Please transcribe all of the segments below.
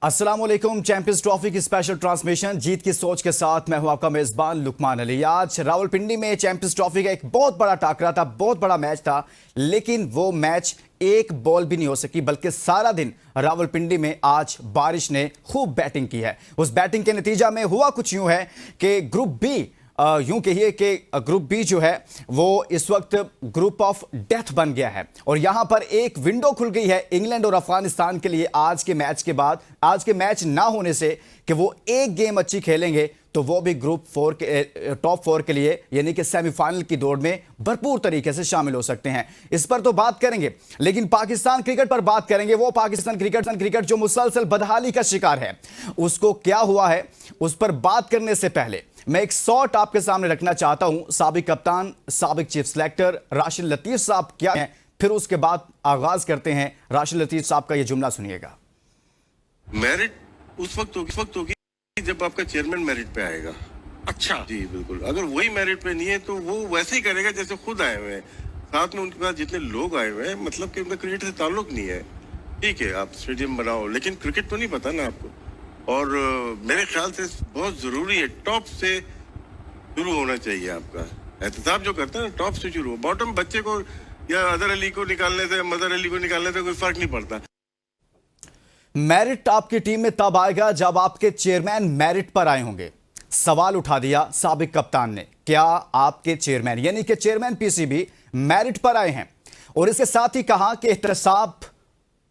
अस्सलाम वालेकुम। Champions trophy की स्पेशल ट्रांसमिशन जीत की सोच के साथ मैं हूं आपका मेजबान लुकमान अली। आज रावलपिंडी में चैंपियंस ट्रॉफी का एक बहुत बड़ा टाकरा था, बहुत बड़ा मैच था, लेकिन वो मैच एक बॉल भी नहीं हो सकी, बल्कि सारा दिन रावलपिंडी में आज बारिश ने खूब बैटिंग की है। उस बैटिंग के नतीजा में हुआ कुछ यूं है कि ग्रुप बी, यूं कहिए कि ग्रुप बी जो है वो इस वक्त ग्रुप ऑफ डेथ बन गया है और यहां पर एक विंडो खुल गई है इंग्लैंड और अफगानिस्तान के लिए आज के मैच के बाद, आज के मैच ना होने से, कि वो एक गेम अच्छी खेलेंगे तो वो भी ग्रुप 4 के टॉप 4 के लिए यानी कि सेमीफाइनल की दौड़ में भरपूर तरीके से शामिल हो सकते हैं। इस पर तो बात करेंगे, लेकिन पाकिस्तान क्रिकेट पर बात करेंगे। वो पाकिस्तान क्रिकेट जो मुसलसल बदहाली का शिकार है, उसको क्या हुआ है उस पर बात करने से पहले मैं एक शॉट आपके सामने रखना चाहता हूं। साबिक कप्तान, साबिक चीफ सिलेक्टर राशिद लतीफ साहब क्या है, फिर उसके बाद आगाज करते हैं। राशिद लतीफ साहब का यह जुमला सुनिएगा। मेरिट उस वक्त होगी जब आपका चेयरमैन मेरिट पे आएगा। अच्छा जी बिल्कुल, अगर वही मेरिट पे नहीं है तो वो वैसे ही करेगा जैसे खुद आए हुए हैं। साथ में उनके पास जितने लोग आए हुए हैं, मतलब कि उनका क्रिकेट से ताल्लुक नहीं है। ठीक है, आप स्टेडियम बनाओ, लेकिन क्रिकेट तो नहीं पता ना आपको। और मेरे ख्याल से बहुत जरूरी है, टॉप से शुरू होना चाहिए आपका एहतसाब जो करता है ना, टॉप से शुरू हो। बॉटम बच्चे को या अदर अली को निकालने से, मदर अली को निकालने से कोई फर्क नहीं पड़ता। मेरिट आपकी टीम में तब आएगा जब आपके चेयरमैन मेरिट पर आए होंगे। सवाल उठा दिया साबिक कप्तान ने, क्या आपके चेयरमैन यानी कि चेयरमैन पीसीबी मेरिट पर आए हैं? और इसके साथ ही कहा कि एहतसाब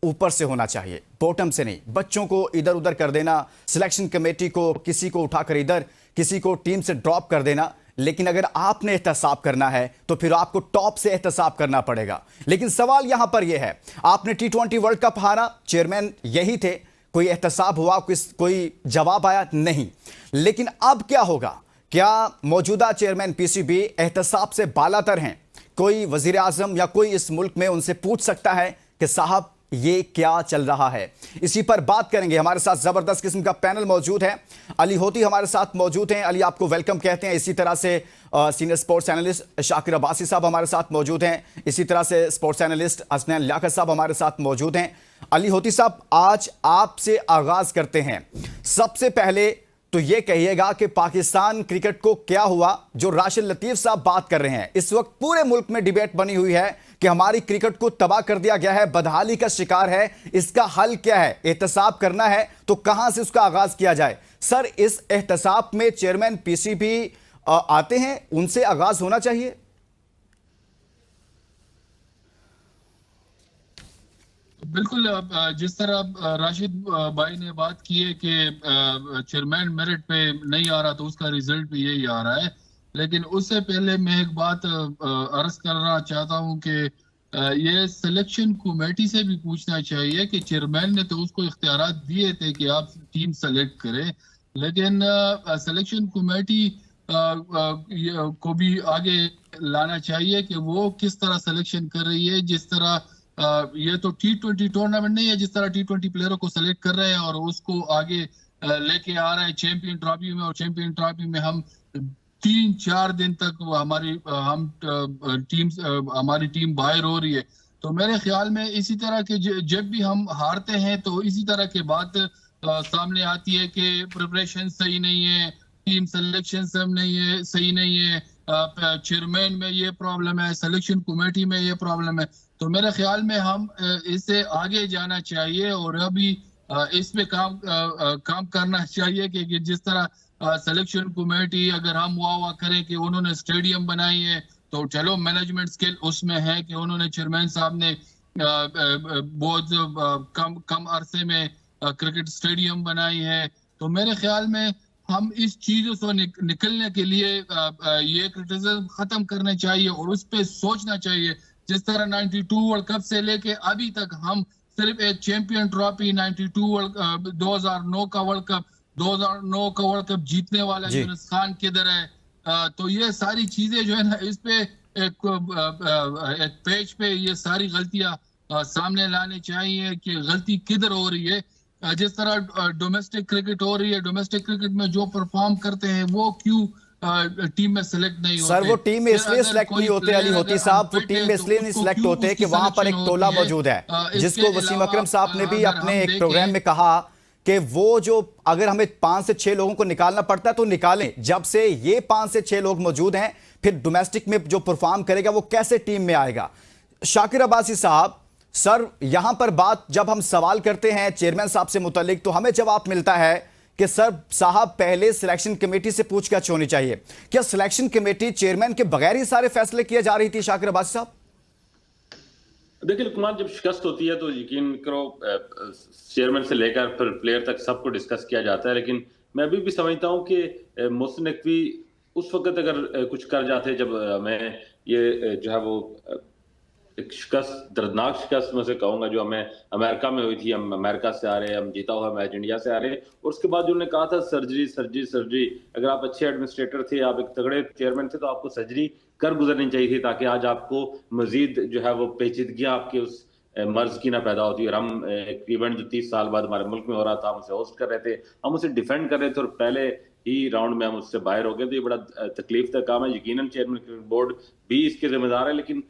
ऊपर से होना चाहिए, बॉटम से नहीं। बच्चों को इधर उधर कर देना, सिलेक्शन कमेटी को किसी को उठाकर इधर, किसी को टीम से ड्रॉप कर देना, लेकिन अगर आपने एहतसाब करना है तो फिर आपको टॉप से एहतसाब करना पड़ेगा। लेकिन सवाल यहां पर यह है, आपने T20 वर्ल्ड कप हारा, चेयरमैन यही थे, कोई एहतसाब हुआ, कोई जवाब आया नहीं। लेकिन अब क्या होगा? क्या मौजूदा चेयरमैन पीसीबी एहतसाब से बालातर हैं? कोई वजीर आजम या कोई इस मुल्क में उनसे पूछ सकता है कि साहब ये क्या चल रहा है? इसी पर बात करेंगे। हमारे साथ जबरदस्त किस्म का पैनल मौजूद है। अली होती हमारे साथ मौजूद हैं, अली आपको वेलकम कहते हैं। इसी तरह से senior sports analyst Shakir Abbasi साहब हमारे साथ मौजूद हैं। इसी तरह से स्पोर्ट्स एनालिस्ट हसनैन लियाकत साहब हमारे साथ मौजूद हैं। अली होती साहब, आज आपसे आगाज करते हैं। सबसे पहले तो ये कहिएगा कि पाकिस्तान क्रिकेट को क्या हुआ जो राशिद लतीफ साहब बात कर रहे हैं? इस वक्त पूरे मुल्क में डिबेट बनी हुई है कि हमारी क्रिकेट को तबाह कर दिया गया है, बदहाली का शिकार है, इसका हल क्या है? एहतसाब करना है तो कहां से उसका आगाज किया जाए? सर, इस एहतसाब में चेयरमैन पीसीबी आते हैं, उनसे आगाज होना चाहिए। बिल्कुल। जिस तरह राशिद भाई ने बात की है कि चेयरमैन मेरिट पे नहीं आ रहा तो उसका रिजल्ट भी यही आ रहा है, लेकिन उससे पहले मैं एक बात अर्ज करना चाहता हूं कि ये सिलेक्शन कमेटी से भी पूछना चाहिए कि चेयरमैन ने तो उसको इख्तियार दिए थे कि आप टीम सेलेक्ट करें, लेकिन सिलेक्शन कमेटी को भी आगे लाना चाहिए कि वो किस तरह सिलेक्शन कर रही है। जिस तरह ये तो T20 टूर्नामेंट नहीं है जिस तरह T20 प्लेयरों को सेलेक्ट कर रहे हैं और उसको आगे लेके आ रहे हैं चैंपियन ट्रॉफी में, और चैंपियन ट्रॉफी में हम 3-4 दिन तक हमारी टीम बाहर हो रही है। तो मेरे ख्याल में इसी तरह के जब भी हम हारते हैं तो इसी तरह की बात सामने आती है कि प्रिपरेशन सही नहीं है, टीम सिलेक्शन सही नहीं है, चेयरमैन में ये प्रॉब्लम है, सिलेक्शन कमेटी में ये प्रॉब्लम है। तो मेरे ख्याल में हम इससे आगे जाना चाहिए और अभी इस पे काम करना चाहिए कि जिस तरह सिलेक्शन कमेटी, अगर हम वाह करें कि उन्होंने स्टेडियम बनाई है तो चलो, मैनेजमेंट स्किल उसमें है कि उन्होंने, चेयरमैन साहब ने बहुत कम अरसे में क्रिकेट स्टेडियम बनाई है। तो मेरे ख्याल में हम इस चीजों से निकलने के लिए ये क्रिटिसिज्म खत्म करना चाहिए और उस पर सोचना चाहिए। जिस तरह 92 वर्ल्ड कप से लेके अभी तक हम सिर्फ एक चैंपियन ट्रॉफी, 2009 का वर्ल्ड कप, 2009 का वर्ल्ड कप जीतने वाला यूनुस खान किधर है? तो ये सारी चीजें जो है ना, इस पे एक पेज पे ये सारी गलतियां सामने लानी चाहिए कि गलती किधर हो रही है। जिस तरह डोमेस्टिक क्रिकेट हो रही है, डोमेस्टिक क्रिकेट में जो परफॉर्म करते हैं वो क्यों टीम में सिलेक्ट नहीं होते? सर, वो टीम में इसलिए सिलेक्ट नहीं होते अली होती साहब, वो टीम में इसलिए नहीं सिलेक्ट होते कि वहां पर एक टोला मौजूद है, जिसको वसीम अकरम साहब ने भी अपने एक प्रोग्राम में कहा कि वो जो अगर हमें 5 से 6 लोगों को निकालना पड़ता है तो निकालें, जब से ये 5 से 6 लोग मौजूद हैं फिर डोमेस्टिक में जो परफॉर्म करेगा वो कैसे टीम में आएगा। शाकिर अब्बासी साहब, सर यहां पर बात जब हम सवाल करते हैं चेयरमैन साहब से मुतालिक तो हमें जवाब मिलता है कि सर साहब पहले सिलेक्शन कमेटी से पूछताछ होनी चाहिए। क्या सिलेक्शन कमेटी चेयरमैन के बगैर ही सारे फैसले किए जा रही थी शाकिर अब्बासी साहब? देखिए लुकमान, जब शिकस्त होती है तो यकीन करो चेयरमैन से लेकर फिर प्लेयर तक सबको डिस्कस किया जाता है, लेकिन मैं अभी भी समझता हूं कि मोहसिन नकवी उस वक्त अगर कुछ कर जाते जब हमें ये जो है वो एक शिकस्त, दर्दनाक शिकस्त में से कहूंगा जो हमें अमेरिका में हुई थी, हम अमेरिका से आ रहे हैं, हम जीता हुआ मैच इंडिया से आ रहे हैं, और उसके बाद जो उन्होंने कहा था सर्जरी सर्जरी सर्जरी, अगर आप अच्छे एडमिनिस्ट्रेटर थे, आप एक तगड़े चेयरमैन थे तो आपको सर्जरी कर गुजरनी चाहिए थी ताकि आज आपको मजीद जो है वो पेचीदगियां आपके उस मर्ज की ना पैदा होती है। और हम एक इवेंट जो 30 साल बाद हमारे मुल्क में हो रहा था, हम उसे होस्ट कर रहे थे, हम उसे डिफेंड कर रहे थे और पहले ही राउंड में हम उससे बाहर हो गए। तो ये बड़ा तकलीफ का काम है। यकीनन चेयरमैन क्रिकेट बोर्ड भी इसके जिम्मेदार है, लेकिन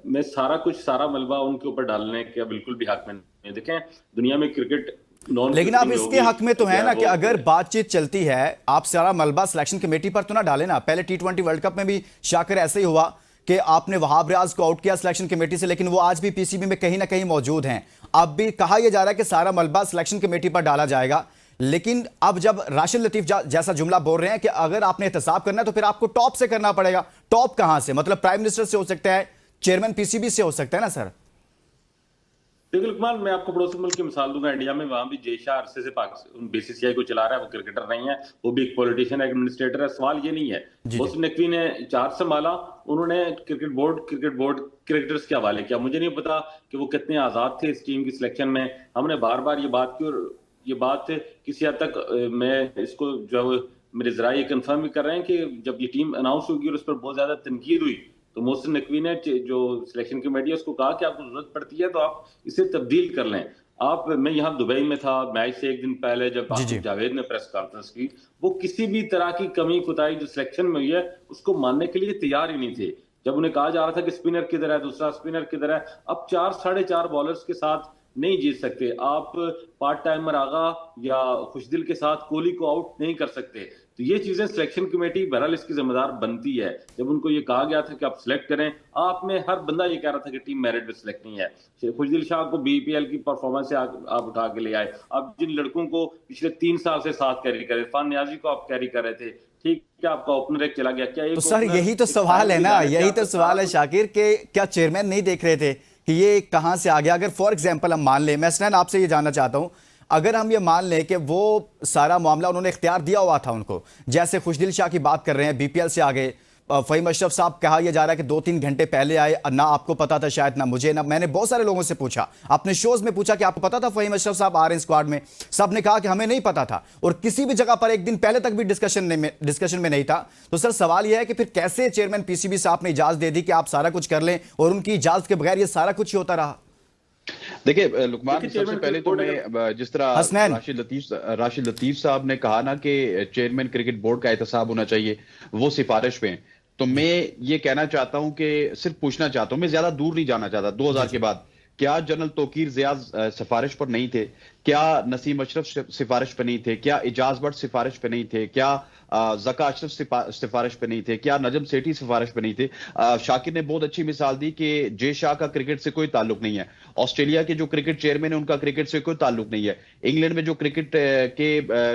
मैं सारा मलबा उनके ऊपर डालने का बिल्कुल भी हक में नहीं। देखें दुनिया में क्रिकेट लेकिन आप इसके हक में तो है ना कि अगर बातचीत चलती है आप सारा मलबा सिलेक्शन कमेटी पर तो ना डालें ना। पहले T20 वर्ल्ड कप में भी शाकिर ऐसे ही हुआ कि आपने वहाब रियाज को आउट किया सिलेक्शन कमेटी से, लेकिन वो आज भी पीसीबी में कहीं ना कहीं मौजूद हैं। अब भी कहा यह जा रहा है कि सारा मलबा सिलेक्शन कमेटी पर डाला जाएगा, लेकिन अब जब राशिद लतीफ जैसा जुमला बोल रहे हैं कि अगर आपने एहतसाब करना है तो फिर आपको टॉप से करना पड़ेगा। टॉप कहां से? मतलब प्राइम मिनिस्टर से हो सकता है, चेयरमैन पीसीबी से हो सकता है ना सर। देखिए लुकमान, मैं आपको पड़ोसी मुल्क की मिसाल दूंगा, इंडिया में वहां भी जय शाह अरसे से बीसीसीआई को चला रहा है, वो क्रिकेटर नहीं है, वो भी एक पॉलिटिशियन एडमिनिस्ट्रेटर है। सवाल ये नहीं है, मोहसिन नकवी ने चार्ज संभाला, उन्होंने क्रिकेट बोर्ड क्रिकेटर्स के हवाले किया। मुझे नहीं पता कि वो कितने आजाद थे इस टीम की सिलेक्शन में। हमने बार बार ये बात की और ये बात किसी हद तक मैं इसको जो मेरे जराये कंफर्म भी कर रहे हैं कि जब ये टीम अनाउंस होगी और उस पर बहुत ज्यादा तनकीद हुई तो मोहसिन नकवी ने जो सिलेक्शन कमेटी है उसको कहा कि आपको जरूरत पड़ती है तो आप इसे तब्दील कर लें। मैं यहाँ दुबई में था मैच से एक दिन पहले जब आसिफ जावेद ने प्रेस कॉन्फ्रेंस की, वो किसी भी तरह की कमी कुताही जो सिलेक्शन में हुई है उसको मानने के लिए तैयार ही नहीं थे। जब उन्हें कहा जा रहा था कि स्पिनर किधर है, दूसरा स्पिनर किधर है, अब 4 साढ़े 4 बॉलर्स के साथ नहीं जीत सकते आप, पार्ट टाइमर आगा या खुशदिल के साथ कोहली को आउट नहीं कर सकते। तो ये चीजें सिलेक्शन कमेटी बहरहाल इसकी जिम्मेदार बनती है। जब उनको ये कहा गया था कि आप सिलेक्ट करें, आप में हर बंदा ये कह रहा था कि टीम मेरिट पे सिलेक्ट नहीं है। खुशदिल शाह को बीपीएल की परफॉर्मेंस से आप उठा के ले आए। आप जिन लड़कों को पिछले 3 साल से साथ कैरी करे, इरफान नियाजी को आप कैरी कर रहे थे, ठीक है आपका ओपनर एक चला गया, क्या तो सर यही तो सवाल है ना, यही तो सवाल है शाकिर के क्या चेयरमैन नहीं देख रहे थे कि ये कहां से आ गया? अगर फॉर एग्जांपल हम मान लें, मैं स्नैन आपसे ये जानना चाहता हूं, अगर हम ये मान लें कि वो सारा मामला उन्होंने इख्तियार दिया हुआ था उनको, जैसे खुशदिल शाह की बात कर रहे हैं, बीपीएल से आ गए, फ़हीम अशरफ साहब कहा यह जा रहा है कि 2-3 घंटे पहले आए, ना आपको पता था शायद, ना मुझे, ना मैंने बहुत सारे लोगों से पूछा, अपने शोज में पूछा कि आपको पता था फ़हीम अशरफ साहब आ रहे हैं स्क्वाड में? सब ने कहा कि हमें नहीं पता था, और किसी भी जगह पर एक दिन पहले तक भी डिस्कशन में नहीं था। तो सर सवाल यह है कि फिर कैसे चेयरमैन पीसीबी साहब ने इजाजत दे दी कि आप सारा कुछ कर लें, और उनकी इजाजत के बगैर ये सारा कुछ ही होता रहा? देखिए लुकमान, सबसे पहले तो मैं जिस तरह राशिद लतीफ साहब ने कहा ना कि चेयरमैन क्रिकेट बोर्ड का एहतसाब होना चाहिए, वो सिफारिश पे, तो मैं ये कहना चाहता हूं कि सिर्फ पूछना चाहता हूं, मैं ज्यादा दूर नहीं जाना चाहता। 2000 के बाद क्या जनरल तौकीर ज़ियाद सिफारिश पर नहीं थे? क्या नसीम अशरफ सिफारिश पर नहीं थे? क्या इजाज भट्ट सिफारिश पर नहीं थे? क्या ज़का अशरफ सिफारिश पर नहीं थे? क्या नजम सेठी सिफारिश पर नहीं थे? शाकिर ने बहुत अच्छी मिसाल दी कि जय शाह का क्रिकेट से कोई ताल्लुक नहीं है, ऑस्ट्रेलिया के जो क्रिकेट चेयरमैन है उनका क्रिकेट से कोई ताल्लुक नहीं है, इंग्लैंड में जो क्रिकेट के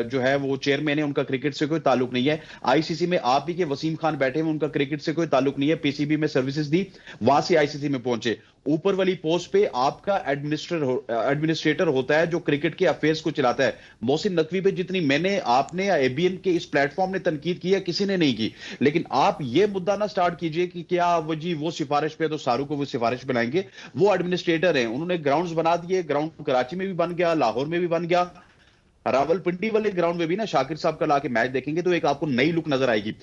जो है वो चेयरमैन है उनका क्रिकेट से कोई ताल्लुक नहीं है, आईसीसी में आप ही के वसीम खान बैठे हैं उनका क्रिकेट से कोई ताल्लुक नहीं है, पीसीबी में सर्विसेज दी, वहां से आईसीसी में पहुंचे। ऊपर वाली पोस्ट पे आपका एडमिनिस्ट्रेटर होता है जो क्रिकेट के अफेयर्स को चलाता है। मोहसिन नकवी पे जितनी मैंने, आपने या एबीएन के इस प्लेटफॉर्म ने तनकीद की है, किसी ने नहीं की, लेकिन आप ये मुद्दा ना स्टार्ट कीजिए कि क्या वो सिफारिश पे तो सारू को वो सिफारिश बनाएंगे। वो एडमिनिस्ट्रेटर हैं, उन्होंने ग्राउंड्स बना दिए, ग्राउंड कराची में भी बन गया, लाहौर में भी बन गया, रावलपिंडी वाले ग्राउंड में भी ना शाकिर साहब का लाके मैच देखेंगे तो एक आपको नई लुक नजर आएगी।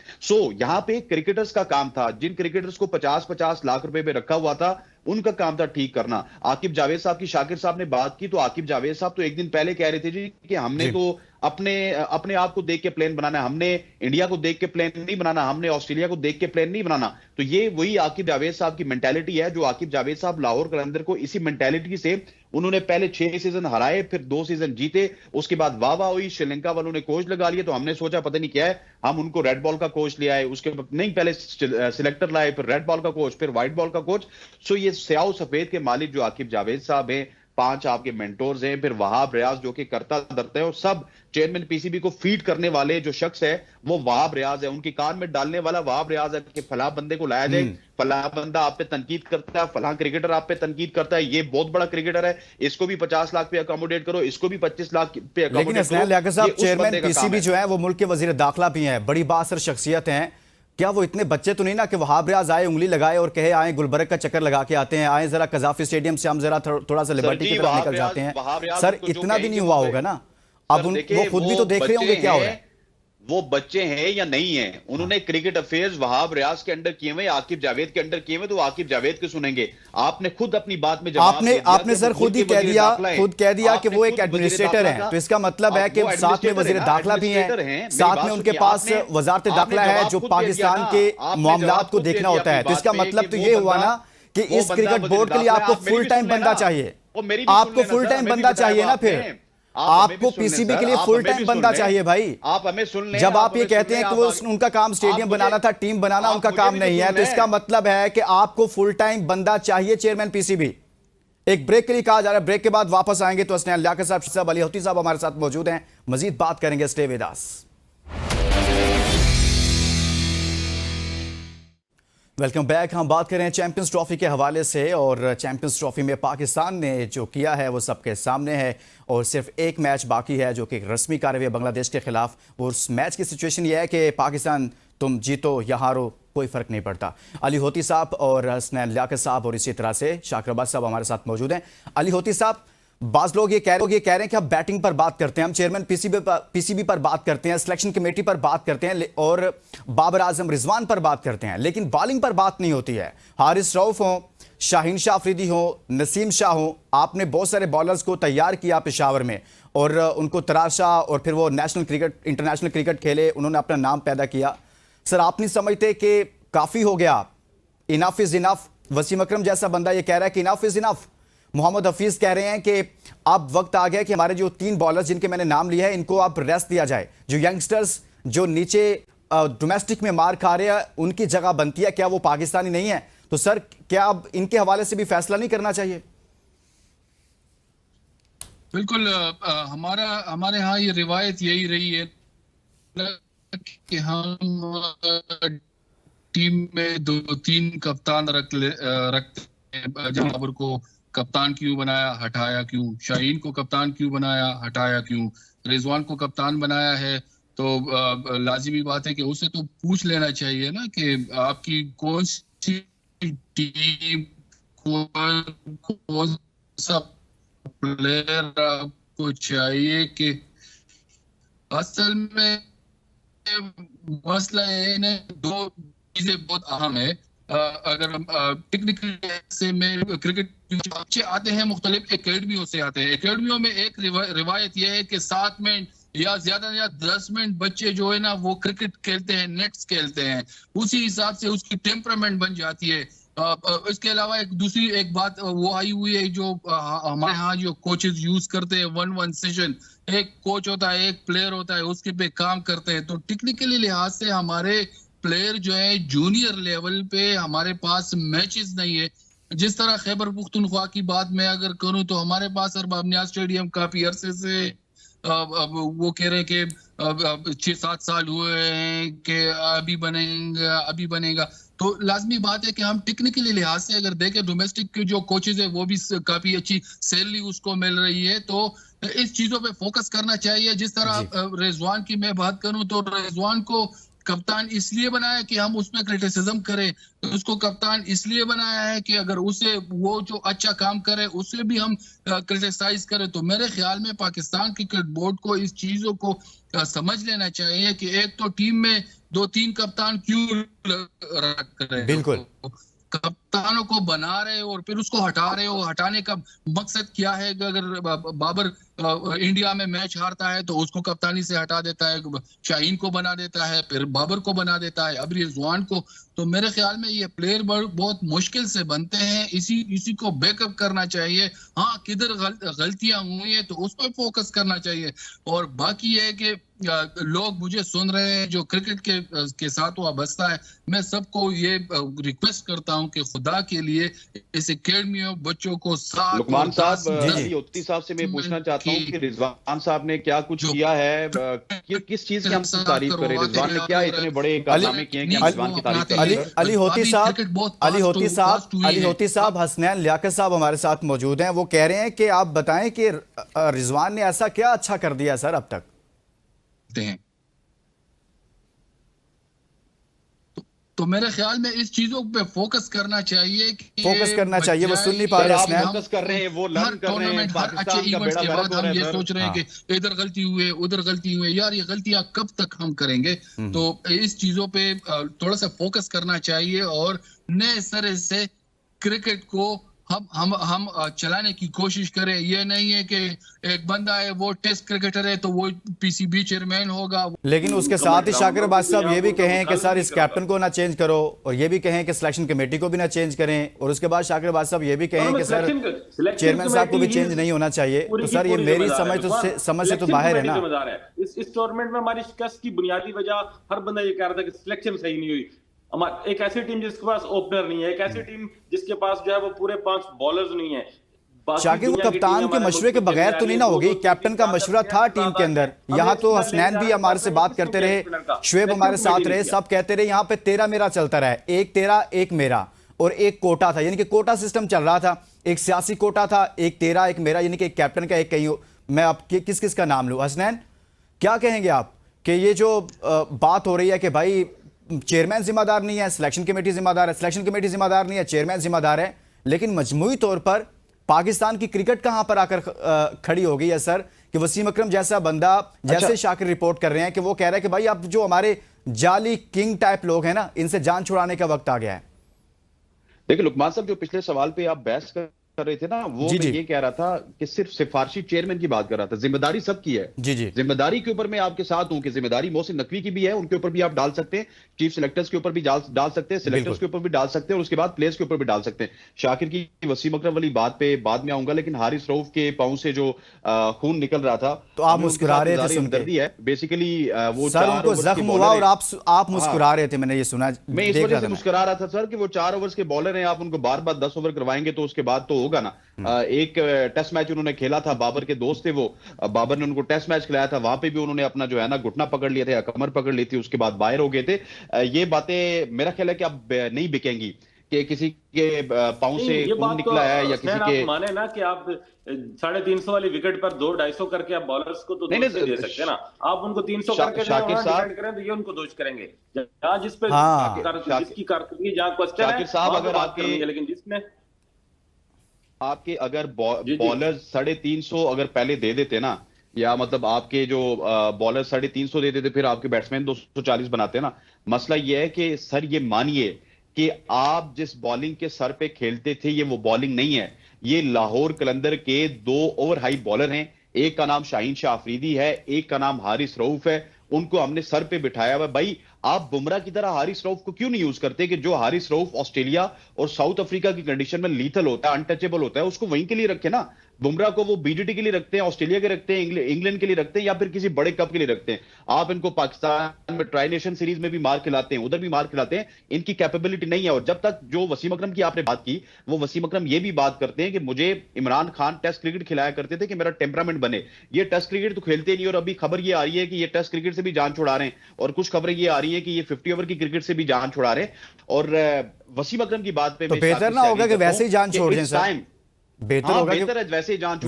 यहां पे क्रिकेटर्स का काम था, जिन क्रिकेटर्स को 50-50 लाख रुपए पे रखा हुआ था उनका काम था ठीक करना। आकिब जावेद साहब की शाकिर साहब ने बात की, तो आकिब जावेद साहब तो एक दिन पहले कह रहे थे जी कि हमने तो अपने आप को देख के प्लान बनाना है, हमने इंडिया को देख के प्लान नहीं बनाना, हमने ऑस्ट्रेलिया को देख के प्लान नहीं बनाना। तो ये वही आकिब जावेद साहब की मेंटालिटी है, जो आकिब जावेद साहब लाहौर कलंदर को इसी मेंटालिटी से उन्होंने पहले 6 सीजन हराए, फिर 2 सीजन जीते, उसके बाद वाह हुई, श्रीलंका वालों ने कोच लगा लिया, तो हमने सोचा पता नहीं क्या है, हम उनको रेड बॉल का कोच ले आए, उसके नहीं पहले सिलेक्टर लाए, फिर रेड बॉल का कोच, फिर व्हाइट बॉल का कोच। सो ये स्याह सफेद के मालिक जो आकिब जावेद साहब हैं, 5 आपके मेंटोर्स हैं, फिर वहाब रियाज जो कि करता धरता है, और सब चेयरमैन पीसीबी को फीड करने वाले जो शख्स है वो वहाब रियाज है, उनके कान में डालने वाला वहाब रियाज है कि फला बंदे को लाया जाए, फला बंदा आप पे तनकीद करता है, फला क्रिकेटर आप पे तनकीद करता है, ये बहुत बड़ा क्रिकेटर है, इसको भी 50 लाख पे अकोमोडेट करो, इसको भी 25 लाख पे अकोमोडेट करो। लेकिन साहब चेयरमैन पीसीबी जो है वो मुल्क के वजीर दाखिला भी हैं, बड़ी बासर शख्सियत हैं, क्या वो इतने बच्चे तो नहीं ना कि वहाब रियाज आए, उंगली लगाए और कहे आए गुलबर्ग का चक्कर लगा के आते हैं, आए जरा कजाफी स्टेडियम से हम जरा थोड़ा सा लिबर्टी की तरफ निकल जाते हैं। सर इतना भी नहीं हुआ होगा ना, अब वो खुद भी तो देख रहे होंगे क्या हो रहा है। वो बच्चे हैं या नहीं है, उन्होंने क्रिकेट अफेयर्स वहाब रियाज के अंडर किए हुए, आकिब जावेद के अंडर किए हुए, तो आकिब जावेद के सुनेंगे। आपने खुद अपनी बात में आपने सर खुद कह दिया कि वो एक एडमिनिस्ट्रेटर हैं, तो इसका मतलब है कि साथ में वजीर दाखिला भी हैं, साथ में उनके पास वजारत दाखिला है जो पाकिस्तान के मामलात को देखना होता है। तो इसका मतलब तो ये हुआ ना कि इस क्रिकेट बोर्ड के लिए आपको फुल टाइम बंदा चाहिए, आपको फुल टाइम बंदा चाहिए ना, फिर आपको पीसीबी के लिए फुल टाइम बंदा चाहिए भाई। आप हमें सुन लें, जब आप ये कहते हैं कि वो उनका काम स्टेडियम बनाना था, टीम बनाना उनका काम नहीं है, तो इसका मतलब है कि आपको फुल टाइम बंदा चाहिए चेयरमैन पीसीबी। एक ब्रेक के लिए कहा जा रहा है, ब्रेक के बाद वापस आएंगे तो हसनैन लियाकत साहब, अली होती साहब हमारे साथ मौजूद हैं, मजीद बात करेंगे, stay with us. Welcome back. हम बात करें चैंपियंस ट्रॉफी के हवाले से, और चैंपियंस ट्रॉफी में पाकिस्तान ने जो किया है वो सबके सामने है, और सिर्फ एक मैच बाकी है जो कि रस्मी कार्रवाई है बांग्लादेश के खिलाफ। और उस मैच की सिचुएशन ये है कि पाकिस्तान तुम जीतो या हारो कोई फ़र्क नहीं पड़ता। अली होती साहब और हसनैन लियाकत साहब और इसी तरह से शाकिर अब्बास साहब हमारे साथ मौजूद हैं। अली होती साहब, बाज़ लोग ये कह रहे हैं कि हम बैटिंग पर बात करते हैं, हम चेयरमैन पीसीबी पर बात करते हैं, सिलेक्शन कमेटी पर बात करते हैं और बाबर आजम रिजवान पर बात करते हैं, लेकिन बॉलिंग पर बात नहीं होती है। हारिस रऊफ हो, शाहीन शाह अफरीदी हो, नसीम शाह हो, आपने बहुत सारे बॉलर्स को तैयार किया पेशावर में और उनको तराशा, और फिर वो इंटरनेशनल क्रिकेट खेले, उन्होंने अपना नाम पैदा किया। सर आप नहीं समझते कि काफ़ी हो गया, enough is enough? Wasim Akram जैसा बंदा ये कह रहा है कि enough is enough. Mohammad Hafeez कह रहे हैं कि अब वक्त आ गया कि हमारे जो 3 बॉलर्स जिनके मैंने नाम लिया है इनको आप रेस्ट दिया जाए, जो यंगस्टर्स जो नीचे डोमेस्टिक में मार खा रहे हैं उनकी जगह बनती है, क्या वो पाकिस्तानी नहीं है? तो सर क्या अब इनके हवाले से भी फैसला नहीं करना चाहिए? बिल्कुल, हमारे यहाँ ये रिवायत यही रही है कि हम टीम में 2-3 कप्तान रखते हैं। जाबर को कप्तान क्यों बनाया, हटाया क्यों? शाहीन को कप्तान क्यों बनाया, हटाया क्यों? रिजवान को कप्तान बनाया है, तो लाजिमी बात है कि उसे तो पूछ लेना चाहिए ना कि आपकी कौन सी टीम, कौन सा प्लेयर आपको चाहिए। कि असल में मसला ये ना, 2 चीजें बहुत अहम है। अगर हम टेक्निकल से में क्रिकेट बच्चे आते हैं मुख्तलिफ एकेडमियों से आते हैं। एकेडमियों में एक रिवायत यह है कि 7 मिनट या ज्यादा या 10 मिनट बच्चे जो है ना वो क्रिकेट खेलते हैं, नेट्स खेलते हैं, उसी हिसाब से उसकी टेम्परामेंट बन जाती है। इसके अलावा एक बात वो आई हुई है जो हमारे यहाँ जो कोचेस यूज करते हैं, 1-1 सेशन, एक कोच होता है, एक प्लेयर होता है, उसके पे काम करते हैं। तो टेक्निकली लिहाज से हमारे प्लेयर जो है जूनियर लेवल पे हमारे पास मैचेस नहीं है। जिस तरह खैबर पुख्तनख्वा की बात मैं अगर करूं तो हमारे पास अरबाब नियाज स्टेडियम काफी अरसे से वो कह रहे हैं कि 6-7 साल हुए हैं कि अभी बनेगा। तो लाजमी बात है कि हम टेक्निकली लिहाज से अगर देखें, डोमेस्टिक के जो कोचेज है वो भी काफी अच्छी सैलरी उसको मिल रही है, तो इस चीजों पे फोकस करना चाहिए। जिस तरह रिजवान की मैं बात करूं तो रिजवान को कप्तान इसलिए बनाया कि हम उसमें क्रिटिसिज्म करें, तो उसको कप्तान इसलिए बनाया है कि अगर उसे वो जो अच्छा काम करे उसे भी हम क्रिटिसाइज करें। तो मेरे ख्याल में पाकिस्तान क्रिकेट बोर्ड को इस चीजों को समझ लेना चाहिए कि एक तो टीम में 2-3 कप्तान क्यों रख रहे हैं। बिल्कुल कप्तानों को बना रहे हो और फिर उसको हटा रहे हो। हटाने का मकसद क्या है कि अगर बाबर इंडिया में मैच हारता है तो उसको कप्तानी से हटा देता है, शाहीन को बना देता है, फिर बाबर को बना देता है, अब रिजवान को। तो मेरे ख्याल में ये प्लेयर बहुत मुश्किल से बनते हैं, इसी को बैकअप करना चाहिए। हाँ, किधर गलतियां हुई है तो उस पर फोकस करना चाहिए। और बाकी है कि लोग मुझे सुन रहे हैं जो क्रिकेट के साथ वाबस्ता है, मैं सबको ये रिक्वेस्ट करता हूं कि खुदा के लिए इस एकेडमी बच्चों को साथ लुकमान साहब, युक्ति साहब से मैं पूछना चाहता हूं कि रिजवान साहब ने क्या कुछ किया है, किस चीज की हम तारीफ करें? रिजवान ने क्या इतने बड़े कारनामे किए कि हम रिजवान की तारीफ करें? अली होती साहब, हसनैन लियाकत साहब हमारे साथ मौजूद हैं। वो कह रहे हैं कि आप बताएं कि रिजवान ने ऐसा क्या अच्छा कर दिया सर अब तक? हैं तो मेरे ख्याल में इस चीजों पे फोकस करना चाहिए कि वो सुन नहीं पा रहे हैं। आप फोकस कर रहे हैं, वो लर्न कर रहे हैं। हर अच्छे इवेंट्स के बाद हम ये सोच रहे हैं कि इधर गलती हुई, उधर गलती हुई। यार, ये गलतियां कब तक हम करेंगे? तो इस चीजों पे थोड़ा सा फोकस करना चाहिए और नए सिरे से क्रिकेट को हम चलाने की कोशिश करें। ये नहीं है कि एक बंदा है वो टेस्ट क्रिकेटर है तो वो पीसीबी चेयरमैन होगा। लेकिन उसके साथ ही शाकिर अब्बास साहब ये भी कहें कि सर इस कैप्टन को ना चेंज करो, और ये भी कहें कि सिलेक्शन कमेटी को भी ना चेंज करें, और उसके बाद शाकिर अब्बास साहब ये भी कहें कि सर चेयरमैन साहब को भी चेंज नहीं होना चाहिए। तो सर ये मेरी समझ से तो बाहर है ना। इस टूर्नामेंट में हमारी शिकस्त की बुनियादी वजह हर बंदा ये कह रहा था कि सिलेक्शन सही नहीं हुई। एक ऐसी टीम जिसके पास ओपनर नहीं है, एक ऐसी टीम जिसके पास जो है वो पूरे 5 बॉलर्स नहीं है। शाकिर, वो कप्तान के मशवरे के बगैर तो नहीं ना होगी? कैप्टन का मशवरा था टीम के अंदर। यहाँ तो हसनैन भी हमारे से बात करते रहे, शुएब हमारे साथ रहे, सब कहते रहे यहाँ पे तेरा मेरा चलता रहा, एक तेरा एक मेरा, और एक कोटा था, यानी कि कोटा सिस्टम चल रहा था। एक सियासी कोटा था, एक तेरा एक मेरा, यानी कि एक कैप्टन का एक कहीं। मैं अब किस किस का नाम लूँ? हसनैन, क्या कहेंगे आप कि ये जो बात हो रही है कि भाई चेयरमैन जिम्मेदार नहीं है, सिलेक्शन कमेटी जिम्मेदार है, सिलेक्शन कमेटी जिम्मेदार नहीं है, चेयरमैन जिम्मेदार है, लेकिन मजमूई तौर पर पाकिस्तान की क्रिकेट कहां पर आकर खड़ी हो गई है सर कि वसीम अकरम जैसा बंदा, जैसे शाकिर रिपोर्ट कर रहे हैं कि वो कह रहा है कि भाई अब जो हमारे जाली किंग टाइप लोग हैं ना, इनसे जान छुड़ाने का वक्त आ गया है। देखिए लुकमान साहब, जो पिछले सवाल पे आप बहस कर रहे थे ना, वो मैं ये कह रहा था कि सिर्फ सिफारशी चेयरमैन की बात कर रहा था। जिम्मेदारी सबकी है। जी। जिम्मेदारी के ऊपर मैं आपके साथ हूं कि जिम्मेदारी मोहसिन नकवी की भी है, उनके ऊपर भी आप डाल सकते हैं, चीफ सिलेक्टर्स के ऊपर भी डाल सकते हैं, सिलेक्टर्स के ऊपर भी डाल सकते हैं, और उसके बाद प्लेयर्स के ऊपर भी डाल सकते हैं। शाकिर की वसीम अकरम वाली बात पे बाद में आऊंगा, लेकिन हारिस रऊफ के पांव से जो खून निकल रहा था तो आप मुस्कुरा रहे थे, हमदर्दी है बेसिकली। वो सर उनको जख्म हुआ और आप मुस्कुरा रहे थे, मैंने ये सुना। मैं इस वजह से मुस्कुरा रहा था सर कि वो 4 ओवर्स के बॉलर हैं, आप उनको बार बार 10 ओवर करवाएंगे तो उसके बाद तो होगा ना। एक टेस्ट मैच उन्होंने खेला था, बाबर के दोस्त थे वो, बाबर ने उनको टेस्ट मैच खिलाया था, वहां पे भी उन्होंने अपना जो है ना घुटना पकड़ लिया था या कमर पकड़ ली थी, उसके बाद बाहर हो गए थे। ये बातें मेरा ख्याल है कि अब नहीं बिकेंगी कि किसी के पांव से खून निकला है या किसी के। माने ना कि आप 350 वाली विकेट पर 200-250 करके आप बॉलर्स को तो दोष नहीं दे सकते ना। आप उनको 300 करके डिफेंड करें तो ये उनको दोष करेंगे। जहां जिस पे जिसकी कारकर्दगी जहां क्वेश्चन है, शाकिर साहब अगर आपके, लेकिन जिसने आपके अगर बॉलर 350 अगर पहले दे देते ना, या मतलब आपके जो बॉलर 350 दे देते, फिर आपके बैट्समैन 240 बनाते ना। मसला यह है कि सर ये मानिए कि आप जिस बॉलिंग के सर पे खेलते थे ये वो बॉलिंग नहीं है। ये लाहौर कलंदर के 2 ओवर हाई बॉलर हैं, एक का नाम शाहीन शाह अफरीदी है, एक का नाम हारिस रऊफ है। उनको हमने सर पे बिठाया हुआ। भाई आप बुमराह की तरह हारिस रऊफ को क्यों नहीं यूज करते कि जो हारिस रऊफ ऑस्ट्रेलिया और साउथ अफ्रीका की कंडीशन में लीथल होता है, अनटचेबल होता है, उसको वहीं के लिए रखे ना। बुमराह को वो बीजीटी के लिए रखते हैं, ऑस्ट्रेलिया के रखते हैं, इंग्लैंड के लिए रखते हैं, या फिर किसी बड़े कप के लिए रखते हैं। आप इनको पाकिस्तान में ट्राई नेशन सीरीज में भी मार खिलाते हैं, उधर भी मार खिलाते हैं, इनकी कैपेबिलिटी नहीं है। और जब तक जो वसीम अकरम की आपने बात की, वो वसीम अकरम ये भी बात करते हैं कि मुझे इमरान खान टेस्ट क्रिकेट खिलाया करते थे कि मेरा टेम्परामेंट बने। ये टेस्ट क्रिकेट तो खेलते नहीं, और अभी खबर ये आ रही है कि ये टेस्ट क्रिकेट से भी जान छुड़ा रहे हैं, और कुछ खबरें ये आ रही है कि ये 50 ओवर की क्रिकेट से भी जान छुड़ा रहे हैं। और वसीम अकरम की बात पे तो बेहतर ना होगा कि वैसे ही जान छोड़ दें सर? बेहतर होगा बेहतर है वैसे ही जान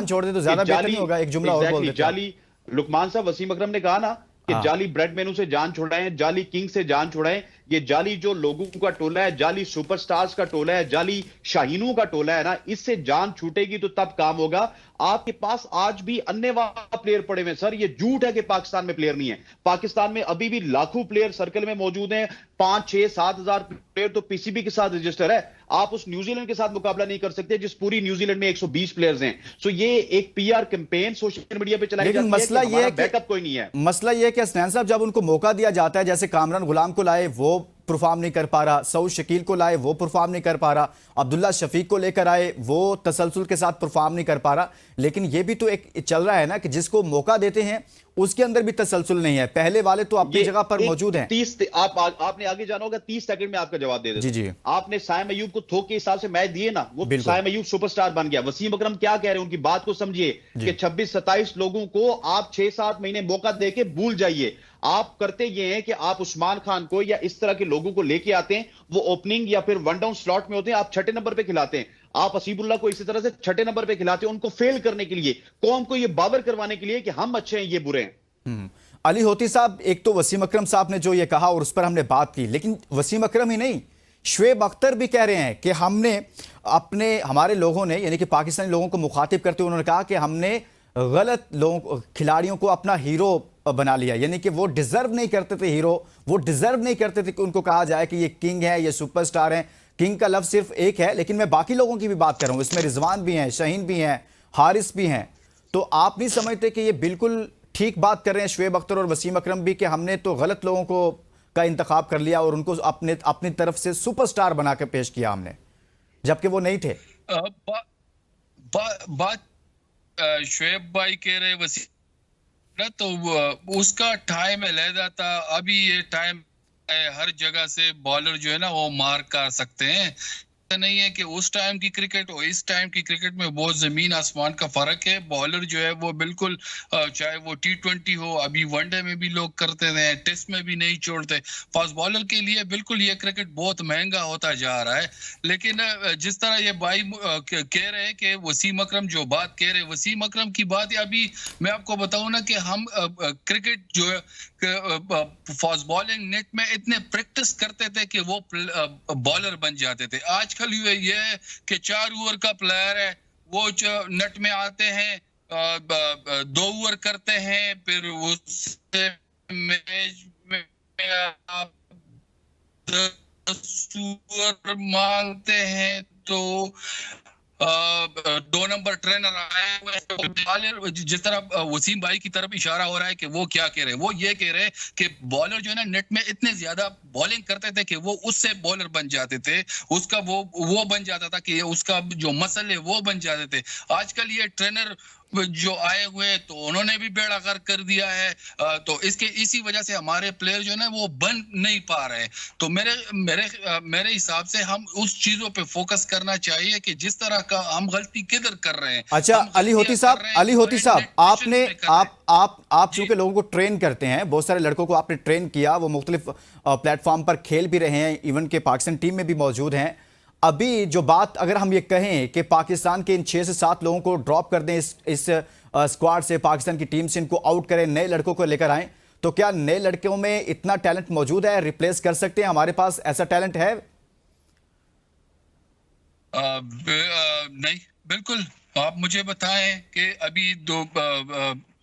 छोड़ दे तो ज्यादा बेहतर नहीं होगा? एक जुमला और बोल देते जाली लुकमान साहब, वसीम अकरम ने कहा ना कि जाली ब्रेड मेनू से जान छुड़ाएं, जाली किंग से जान छुड़ाएं। ये जाली जो लोगों का टोला है, जाली सुपरस्टार्स का टोला है, जाली शाहीनों का टोला है ना, इससे जान छूटेगी तो तब काम होगा। आपके पास आज भी अन्यवाह प्लेयर पड़े हुए हैं सर। ये झूठ है कि पाकिस्तान में प्लेयर नहीं है। पाकिस्तान में अभी भी लाखों प्लेयर सर्कल में मौजूद हैं। 5, 6, 7 हजार प्लेयर तो पीसीबी के साथ रजिस्टर है। आप उस न्यूजीलैंड के साथ मुकाबला नहीं कर सकते जिस पूरी न्यूजीलैंड में 120 प्लेयर्स हैं। सो ये एक पीआर कैंपेन सोशल मीडिया पे चलाई जाती है। मसला ये है कि बैकअप कोई नहीं है। मसला ये है कि हसनैन साहब जब उनको मौका दिया जाता है, जैसे कामरान गुलाम को लाए वो परफॉर्म नहीं कर पा रहा, सऊद शकील को लाए वो परफॉर्म नहीं कर पा रहा, अब्दुल्ला शफीक को लेकर आए वो तसलसल के साथ परफॉर्म नहीं कर पा रहा। लेकिन ये भी तो एक चल रहा है ना कि जिसको मौका देते हैं उसके अंदर भी तसलसल नहीं है। पहले वाले तो अपनी जगह पर मौजूद हैं। 30 आपने आगे जाना होगा, 30 सेकंड में आपका जवाब दे देता। जी। आपने साइम अयूब को थोक के हिसाब से मैच दिए ना, वो साइम अयूब सुपरस्टार बन गया। वसीम अकरम क्या कह रहे हैं, उनकी बात को समझिए कि 26-27 लोगों को आप 6-7 महीने मौका देके भूल जाइए। आप करते ये हैं कि आप उस्मान खान को या इस तरह के लोगों को लेके आते हैं, वो ओपनिंग या फिर वन डाउन स्लॉट में होते हैं, आप छठे नंबर पे खिलाते हैं। आप हसीबुल्लाह को इसी तरह से छठे नंबर पे खिलाते हैं, उनको फेल करने के लिए, कौम को ये बावर करवाने के लिए कि हम अच्छे हैं, ये बुरे हैं। अली होती साहब, एक तो वसीम अकरम साहब ने जो ये कहा और उस पर हमने बात की, लेकिन वसीम अकरम ही नहीं, शुएब अख्तर भी कह रहे हैं कि हमने हमारे लोगों ने यानी कि पाकिस्तानी लोगों को मुखातिब करते हुए उन्होंने कहा कि हमने गलत लोगों खिलाड़ियों को अपना हीरो बना लिया, यानी कि वो डिजर्व नहीं करते थे हीरो, वो डिजर्व नहीं करते थे कि उनको कहा जाए कि ये किंग है, ये सुपरस्टार है। किंग का लफ्ज सिर्फ एक है, लेकिन मैं बाकी लोगों की भी बात कर रहा हूं, इसमें रिजवान भी हैं, शहीन भी हैं, हारिस भी हैं। तो आप नहीं समझते कि ये बिल्कुल ठीक बात कर रहे हैं शुएब अख्तर और वसीम अकरम भी कि हमने तो गलत लोगों को का इंतखाब कर लिया और उनको अपनी तरफ से सुपरस्टार बना के पेश किया हमने, जबकि वो नहीं थे। बात शुएब भाई कह रहे वसीम ना, तो उसका टाइम अलहदा था। अभी ये टाइम हर जगह से बॉलर जो है ना वो मार कर सकते हैं। नहीं है कि उस टाइम की क्रिकेट और इस टाइम की क्रिकेट में बहुत जमीन आसमान का फर्क है। बॉलर जो है वो बिल्कुल, चाहे वो T20 हो, अभी वनडे में भी लोग करते हैं, टेस्ट में भी नहीं छोड़ते। फास्ट बॉलर के लिए बिल्कुल ये क्रिकेट बहुत महंगा होता जा रहा है। लेकिन जिस तरह ये भाई कह रहे हैं कि वसीम अकरम जो बात कह रहे हैं, वसीम अकरम की बात अभी मैं आपको बताऊं ना कि हम क्रिकेट जो है फास्ट बॉलिंग नेट में इतने प्रैक्टिस करते थे कि वो बॉलर बन जाते थे। आजकल ये है कि 4 ओवर का प्लेयर है, वो नेट में आते हैं, 2 ओवर करते हैं, फिर उससे मैच में आप 10 ओवर मांगते हैं तो 2 नंबर ट्रेनर आए हुए। जिस तरह वसीम भाई की तरफ इशारा हो रहा है कि वो क्या कह रहे हैं, वो ये कह रहे हैं कि बॉलर जो है ना नेट में इतने ज्यादा बॉलिंग करते थे कि वो उससे बॉलर बन जाते थे, उसका वो बन जाता था कि उसका जो मसल है वो बन जाते थे। आजकल ये ट्रेनर जो आए हुए तो उन्होंने भी बेड़ा गर्क कर दिया है, तो इसी वजह से हमारे प्लेयर जो है ना वो बन नहीं पा रहे। तो मेरे हिसाब से हम उस चीजों पे फोकस करना चाहिए कि जिस तरह का हम गलती किधर कर रहे हैं। अच्छा अली होती साहब, आप चूंकि लोगों को ट्रेन करते हैं, बहुत सारे लड़कों को आपने ट्रेन किया, वो मुख्तलिफ प्लेटफॉर्म पर खेल भी रहे हैं, इवन के पाकिस्तान टीम में भी मौजूद हैं। अभी जो बात अगर हम ये कहें कि पाकिस्तान के इन 6 से 7 लोगों को ड्रॉप कर दें इस स्क्वाड से, पाकिस्तान की टीम से इनको आउट करें, नए लड़कों को लेकर आएं, तो क्या नए लड़कों में इतना टैलेंट मौजूद है, रिप्लेस कर सकते हैं? हमारे पास ऐसा टैलेंट है? नहीं, बिल्कुल। आप मुझे बताएं कि अभी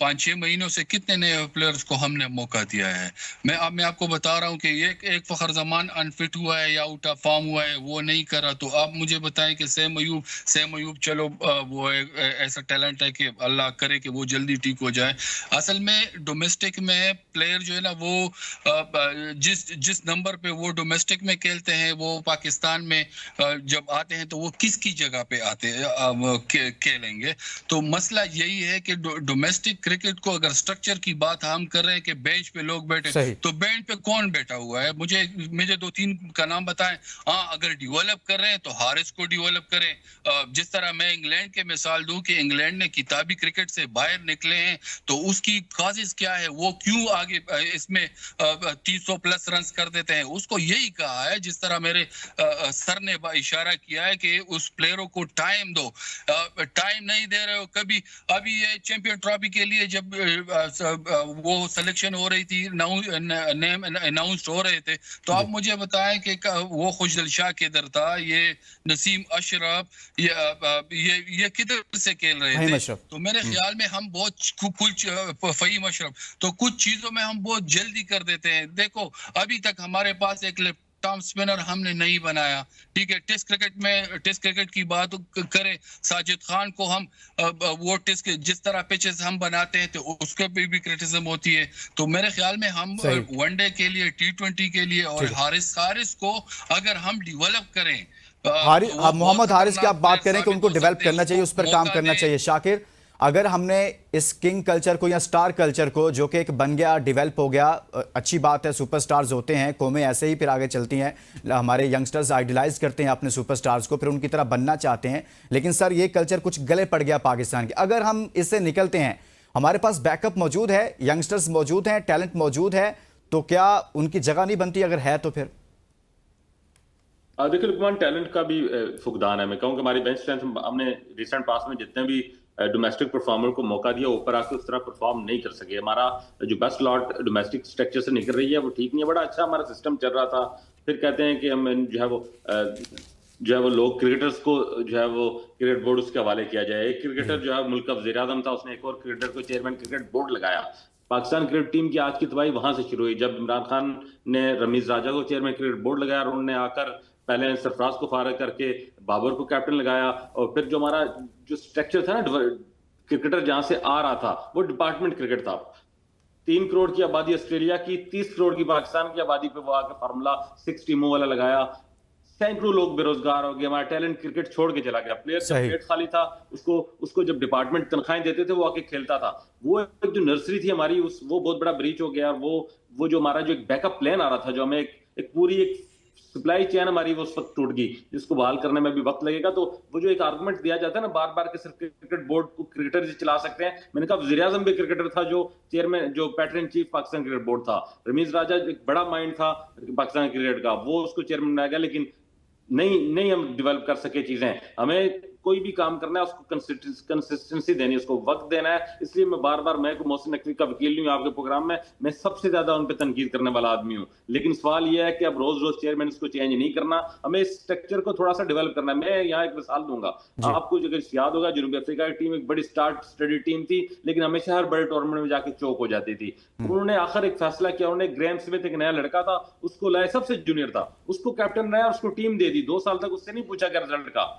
5-6 महीनों से कितने नए प्लेयर्स को हमने मौका दिया है। मैं आपको बता रहा हूं कि एक फखर जमान अनफिट हुआ है या आउट ऑफ फॉर्म हुआ है, वो नहीं करा। तो आप मुझे बताएं कि सैम अयूब चलो वो ऐसा टैलेंट है कि अल्लाह करे कि वो जल्दी ठीक हो जाए। असल में डोमेस्टिक में प्लेयर जो है ना वो जिस नंबर पे वो डोमेस्टिक में खेलते हैं, वो पाकिस्तान में जब आते हैं तो वो किसकी जगह पे आते खेलेंगे। तो मसला यही है कि डोमेस्टिक क्रिकेट को अगर स्ट्रक्चर की बात हम कर रहे हैं कि बेंच पे लोग बैठे, तो बेंच पे कौन बैठा हुआ है? मुझे 2-3 का नाम बताएं। हाँ, अगर डेवलप कर रहे हैं तो हारिस को डेवलप करें। जिस तरह मैं इंग्लैंड के मिसाल दूं कि इंग्लैंड ने किताबी क्रिकेट से बाहर निकले हैं, तो उसकी काजिज क्या है, वो क्यों आगे इसमें 300 प्लस रन कर देते हैं? उसको यही कहा है, जिस तरह मेरे सर ने इशारा किया है कि उस प्लेयरों को टाइम दो। टाइम नहीं दे रहे हो। कभी अभी ये चैंपियन ट्रॉफी के लिए लिए जब वो सिलेक्शन हो रही थी, नेम अनाउंस हो रहे थे, तो आप मुझे बताएं कि वो खुशदिल शाह किधर था, ये नसीम अशरफ, ये किधर से खेल रहे थे? तो मेरे ख्याल में हम बहुत कुछ फहीम अशरफ, तो कुछ चीजों में हम बहुत जल्दी कर देते हैं। देखो अभी तक हमारे पास एक टॉम स्पिनर हमने नहीं बनाया, ठीक है। टेस्ट क्रिकेट की बात करें, साजिद खान को हम वो टेस्ट जिस तरह पिचेस हम बनाते हैं तो उसके पे भी क्रिटिसिज्म होती है। तो मेरे ख्याल में हम वनडे के लिए, T20 के लिए और हारिस को अगर हम डेवलप करें, मोहम्मद हारिस की आप बात करें कि उनको डेवलप करना चाहिए, उस पर काम करना चाहिए। शाकिर, अगर हमने इस किंग कल्चर को या स्टार कल्चर को, जो कि एक बन गया, डेवलप हो गया, अच्छी बात है, सुपरस्टार्स होते हैं, कौमें ऐसे ही फिर आगे चलती हैं, हमारे यंगस्टर्स आइडलाइज करते हैं अपने सुपरस्टार्स को, फिर उनकी तरह बनना चाहते हैं, लेकिन सर ये कल्चर कुछ गले पड़ गया पाकिस्तान के। अगर हम इससे निकलते हैं, हमारे पास बैकअप मौजूद है, यंगस्टर्स मौजूद हैं, टैलेंट मौजूद है, तो क्या उनकी जगह नहीं बनती? अगर है तो फिर देखिए लुकमान, टैलेंट का भी फुकदान है। मैं कहूँ कि हमारी बेंच स्ट्रेंथ, हमने रिसेंट पास में जितने भी डोमेस्टिक परफॉर्मर को मौका दिया, ऊपर आके उस तरह परफॉर्म नहीं कर सके। हमारा जो बेस्ट लॉट डोमेस्टिक स्ट्रक्चर से निकल रही है वो ठीक नहीं है। बड़ा अच्छा हमारा सिस्टम चल रहा था, फिर कहते हैं कि हम जो है वो लोग क्रिकेटर्स को जो है वो क्रिकेट बोर्ड उसके हवाले किया जाए। एक क्रिकेटर जो है मुल्क का वज़ीर-ए-आज़म था, उसने एक और क्रिकेटर को चेयरमैन क्रिकेट बोर्ड लगाया। पाकिस्तान क्रिकेट टीम की आज की तबाही वहां से शुरू हुई, जब इमरान खान ने रमीज राजा को चेयरमैन क्रिकेट बोर्ड लगाया और उन्होंने आकर पहले सरफराज को फारग करके बाबर को कैप्टन लगाया, और फिर जो हमारा जो स्ट्रक्चर था ना, क्रिकेटर जहां से आ रहा था वो डिपार्टमेंट क्रिकेट था। 3 करोड़ की आबादी ऑस्ट्रेलिया की, 30 करोड़ की पाकिस्तान की आबादी पे वो आकर फार्मूला 6 टीमों वाला लगाया। सैकड़ों लोग बेरोजगार हो गए, हमारा टैलेंट क्रिकेट छोड़ के चला गया। प्लेयर जब पेट खाली था, उसको जब डिपार्टमेंट तनख्वाहें देते थे वो आके खेलता था। वो एक जो नर्सरी थी हमारी, वो बहुत बड़ा ब्रीच हो गया। वो जो हमारा जो एक बैकअप प्लान आ रहा था, जो हमें एक पूरी एक सप्लाई चेन हमारी वो उस वक्त टूट गई, जिसको बहाल करने में भी वक्त लगेगा। तो वो जो एक आर्गुमेंट दिया जाता है ना बार बार के सिर्फ क्रिकेट बोर्ड को क्रिकेटर ही चला सकते हैं, मैंने कहा वज़ीर-ए-आज़म भी क्रिकेटर था, जो चेयरमैन, जो pattern chief Pakistan cricket board था। रमीज राजा एक बड़ा माइंड था पाकिस्तान क्रिकेट का, वो उसको चेयरमैन बनाया गया, लेकिन नहीं हम डेवलप कर सके चीजें। हमें कोई भी काम करना है उसको कंसिस्टेंसी देनी है, उसको वक्त देना है। इसलिए मैं बार मैं मोहसिन नकवी का वकील नहीं हूं आपके प्रोग्राम में, मैं सबसे ज्यादा उन पर तनकीद करने वाला आदमी हूं। लेकिन सवाल यह है कि अब रोज चेयरमैन इसको चेंज नहीं करना, हमें इस स्ट्रक्चर को थोड़ा सा डेवलप करना है। मैं यहाँ एक मिसाल दूंगा आपको, अगर याद होगा, जनूबी अफ्रीका की टीम एक बड़ी स्टडी टीम थी, लेकिन हमेशा हर बड़े टूर्नामेंट में जाके चौक हो जाती थी। उन्होंने आखिर एक फैसला किया, उन्होंने ग्रेम स्मिथ, एक नया लड़का था, उसको लाया, सबसे जूनियर था, उसको कैप्टन बनाया, उसको टीम दे दी। 2 साल तक उससे नहीं पूछा गया रिजल्ट का।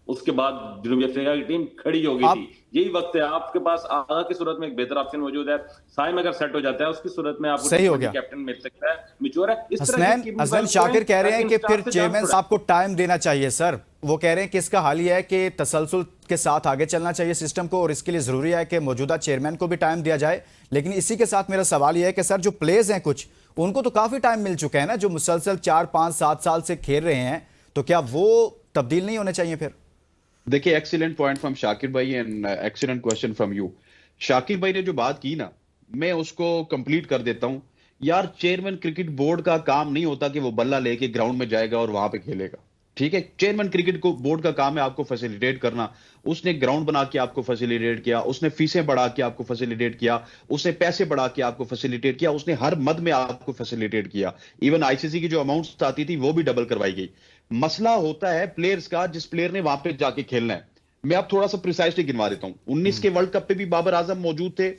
उसके बाद जनूबी अफ्रीका की टीम खड़ी हो गई थी। यही वक्त है, आपके पास आगा की सूरत में एक बेहतर ऑप्शन मौजूद है। साइम अगर सेट हो जाता है, उसकी सूरत में आपको सही हो गया, कैप्टन मिल सकता है, मैच्योर है। इस हसनैन शाकिर कह रहे हैं कि फिर चेयरमैन साहब को टाइम देना चाहिए। सर वो कह रहे हैं कि इसका हाल ये है कि तसलसल के साथ आगे चलना चाहिए सिस्टम को, और इसके लिए जरूरी है कि मौजूदा चेयरमैन को भी टाइम दिया जाए। लेकिन इसी के साथ मेरा सवाल यह है कि सर जो प्लेयर्स हैं कुछ, उनको तो काफी टाइम मिल चुका है ना, जो मुसलसल 4, 5, 7 साल से खेल रहे हैं, तो क्या वो तब्दील नहीं होने चाहिए फिर? देखिए, एक्सीलेंट पॉइंट फ्रॉम शाकिर भाई and excellent question from you. Shakir भाई ने जो बात की ना, मैं उसको कंप्लीट कर देता हूं। यार, चेयरमैन क्रिकेट बोर्ड का काम नहीं होता कि वो बल्ला लेके ग्राउंड में जाएगा और वहां पे खेलेगा, ठीक है। चेयरमैन क्रिकेट बोर्ड का काम है आपको फैसिलिटेट करना। उसने ग्राउंड बना के आपको फैसिलिटेट किया, उसने फीसें बढ़ा के आपको फैसिलिटेट किया, उसने पैसे बढ़ा के आपको फैसिलिटेट किया, उसने हर मद में आपको फैसिलिटेट किया। इवन आईसीसी की जो अमाउंट्स आती थी वो भी डबल करवाई गई। मसला होता है प्लेयर्स का, जिस प्लेयर ने वहां पे जाके खेलना है। मैं आप थोड़ा सा प्रिसाइसली गिनवा देता हूं। 19 के वर्ल्ड कप पे भी बाबर आजम मौजूद थे,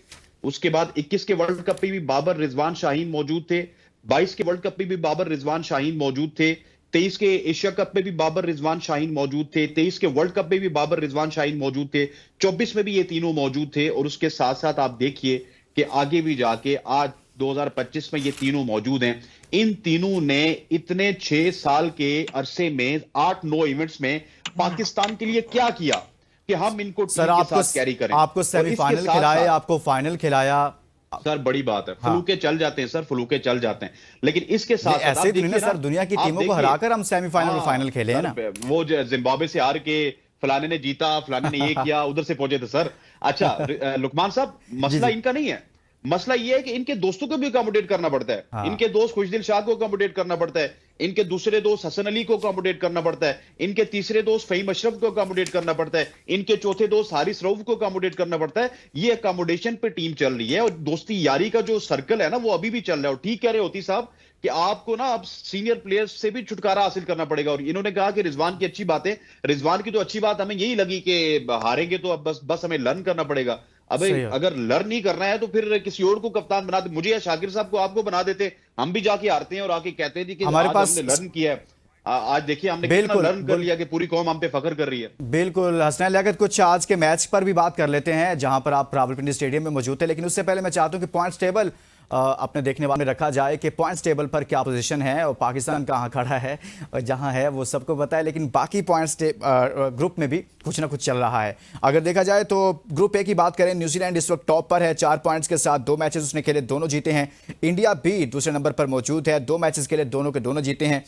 उसके बाद 21 के वर्ल्ड कप पे भी बाबर रिजवान शाहीन मौजूद थे, 22 के वर्ल्ड कप पे भी बाबर रिजवान शाहीन मौजूद थे, 23 के एशिया कप में भी बाबर रिजवान शाहीन मौजूद थे, 23 के वर्ल्ड कप में भी बाबर रिजवान शाहीन मौजूद थे, 24 में भी ये तीनों मौजूद थे। और उसके साथ साथ आप देखिए कि आगे भी जाके आज 2025 में ये तीनों मौजूद हैं। इन तीनों ने इतने 6 साल के अरसे में 8-9 इवेंट्स में पाकिस्तान के लिए क्या किया कि हम इनको सर आपको कैरी करें। आपको सेमीफाइनल खिलाए, आपको फाइनल खिलाया। सर बड़ी बात है, फलूके चल जाते हैं सर, फलूके चल जाते हैं। लेकिन इसके साथ ऐसे दिन में सर दुनिया की टीमों को हराकर हम सेमीफाइनल और फाइनल खेले हैं ना। वो जिम्बाब्वे से हार के फलाने ने जीता, फलाने ने ये किया, उधर से पहुंचे थे सर। अच्छा लुकमान साहब, मसला इनका नहीं है, मसला यह है कि इनके दोस्तों को भी अकोमोडेट करना पड़ता है। इनके दोस्त खुशदिल शाह को अकोमोडेट करना पड़ता है, इनके दूसरे दोस्त हसन अली को अकोमोडेट करना पड़ता है, इनके तीसरे दोस्त फहीम अशरफ को अकोमोडेट करना पड़ता है, इनके चौथे दोस्त हारिस रऊफ को अकोमोडेट करना पड़ता है। ये अकोमोडेशन पे टीम चल रही है और दोस्ती यारी का जो सर्कल है ना वो अभी भी चल रहा है। और ठीक कह रहे होती साहब कि आपको ना अब सीनियर प्लेयर्स से भी छुटकारा हासिल करना पड़ेगा। और इन्होंने कहा कि रिजवान की अच्छी बात है, रिजवान की तो अच्छी बात हमें यही लगी कि हारेंगे तो अब बस हमें लर्न करना पड़ेगा। अब अगर लर्न नहीं करना है तो फिर किसी और को कप्तान बना दे, मुझे या शाकिर साहब को आपको बना देते, हम भी जाके हारते हैं और आके कहते हैं कि हमारे पास हमने लर्न किया है। आज देखिए हमने कितना लर्न कर लिया कि पूरी कौम हम पे फख्र कर रही है। बिल्कुल हसनैन लियाकत, कुछ आज के मैच पर भी बात कर लेते हैं जहां पर आप रावलपिंडी स्टेडियम में मौजूद थे, लेकिन उससे पहले मैं चाहता हूं कि पॉइंट्स टेबल अपने देखने वाले में रखा जाए कि पॉइंट्स टेबल पर क्या पोजीशन है और पाकिस्तान कहां खड़ा है और जहां है वो सबको पता है, लेकिन बाकी पॉइंट्स ग्रुप में भी कुछ ना कुछ चल रहा है। अगर देखा जाए तो ग्रुप ए की बात करें, न्यूजीलैंड इस वक्त टॉप पर है 4 पॉइंट्स के साथ, 2 मैचेस उसने खेले, दोनों जीते हैं। इंडिया भी दूसरे नंबर पर मौजूद है, 2 मैचेस खेले, दोनों के दोनों जीते हैं,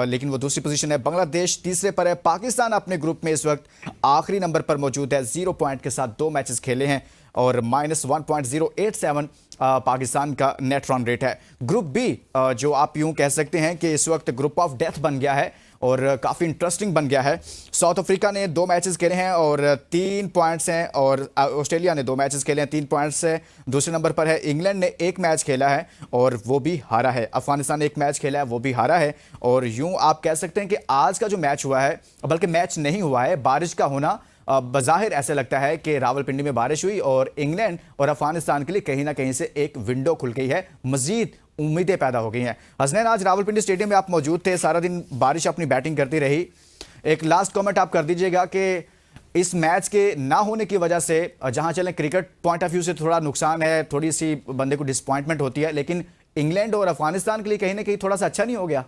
लेकिन वो दूसरी पोजीशन है। बांग्लादेश तीसरे पर है। पाकिस्तान अपने ग्रुप में इस वक्त आखिरी नंबर पर मौजूद है, 0 पॉइंट के साथ 2 मैचेस खेले हैं और -1.087 पाकिस्तान का नेट रन रेट है। ग्रुप बी जो आप यूं कह सकते हैं कि इस वक्त ग्रुप ऑफ डेथ बन गया है और काफ़ी इंटरेस्टिंग बन गया है। साउथ अफ्रीका ने 2 मैचेस खेले हैं और 3 पॉइंट्स हैं, और ऑस्ट्रेलिया ने 2 मैचेस खेले हैं, 3 पॉइंट्स है। दूसरे नंबर पर है इंग्लैंड ने 1 मैच खेला है और वो भी हारा है। अफगानिस्तान ने 1 मैच खेला है, वो भी हारा है। और यूं आप कह सकते हैं कि आज का जो मैच हुआ है, बल्कि मैच नहीं हुआ है, बारिश का होना बज़ाहिर ऐसे लगता है कि रावलपिंडी में बारिश हुई और इंग्लैंड और अफगानिस्तान के लिए कहीं ना कहीं से एक विंडो खुल गई है, मजीद उम्मीदें पैदा हो गई हैं। हसनैन, आज रावलपिंडी स्टेडियम में आप मौजूद थे, सारा दिन बारिश अपनी बैटिंग करती रही, एक लास्ट कमेंट आप कर दीजिएगा कि इस मैच के ना होने की वजह से, जहां चलें क्रिकेट पॉइंट ऑफ व्यू से थोड़ा नुकसान है, थोड़ी सी बंदे को डिसअपॉइंटमेंट होती है, लेकिन इंग्लैंड और अफगानिस्तान के लिए कहीं ना कहीं थोड़ा सा अच्छा नहीं हो गया?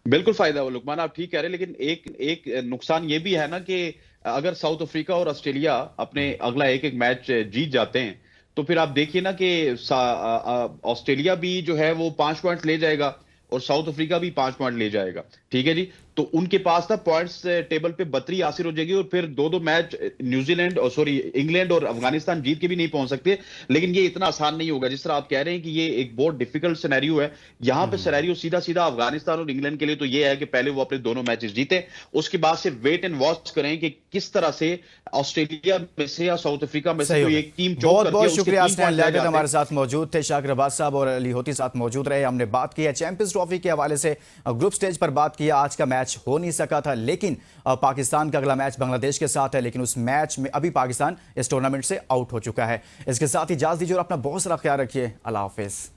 बिल्कुल फायदा हो लुकमान, आप ठीक कह रहे हैं, लेकिन एक नुकसान ये भी है ना कि अगर साउथ अफ्रीका और ऑस्ट्रेलिया अपने अगला एक मैच जीत जाते हैं तो फिर आप देखिए ना कि ऑस्ट्रेलिया भी जो है वो 5 पॉइंट ले जाएगा और साउथ अफ्रीका भी 5 पॉइंट ले जाएगा। ठीक है जी, तो उनके पास ना पॉइंट्स टेबल पे बतरी हासिल हो जाएगी और फिर 2-2 मैच इंग्लैंड और अफगानिस्तान जीत के भी नहीं पहुंच सकते। लेकिन ये इतना आसान नहीं होगा जिस तरह आप कह रहे हैं कि ये एक बहुत डिफिकल्ट सिनेरियो है। यहां पे सिनेरियो सीधा सीधा अफगानिस्तान और इंग्लैंड के लिए तो ये है कि पहले वो अपने दोनों मैचेस जीते, उसके बाद से वेट एंड वॉच करें कि किस तरह से ऑस्ट्रेलिया में से या साउथ अफ्रीका में से कोई एक टीम बहुत बहुत शुक्रिया हसनैन लियाकत हमारे साथ मौजूद थे, शाकिर अब्बास साहब और अली होती साथ मौजूद रहे। हमने बात की है चैंपियंस ट्रॉफी के हवाले से, ग्रुप स्टेज पर बात की। आज का मैच हो नहीं सका था, लेकिन पाकिस्तान का अगला मैच बांग्लादेश के साथ है, लेकिन उस मैच में अभी पाकिस्तान इस टूर्नामेंट से आउट हो चुका है। इसके साथ ही इजाज़त दीजिए और अपना बहुत सारा ख्याल रखिए। अल्लाह हाफिज़।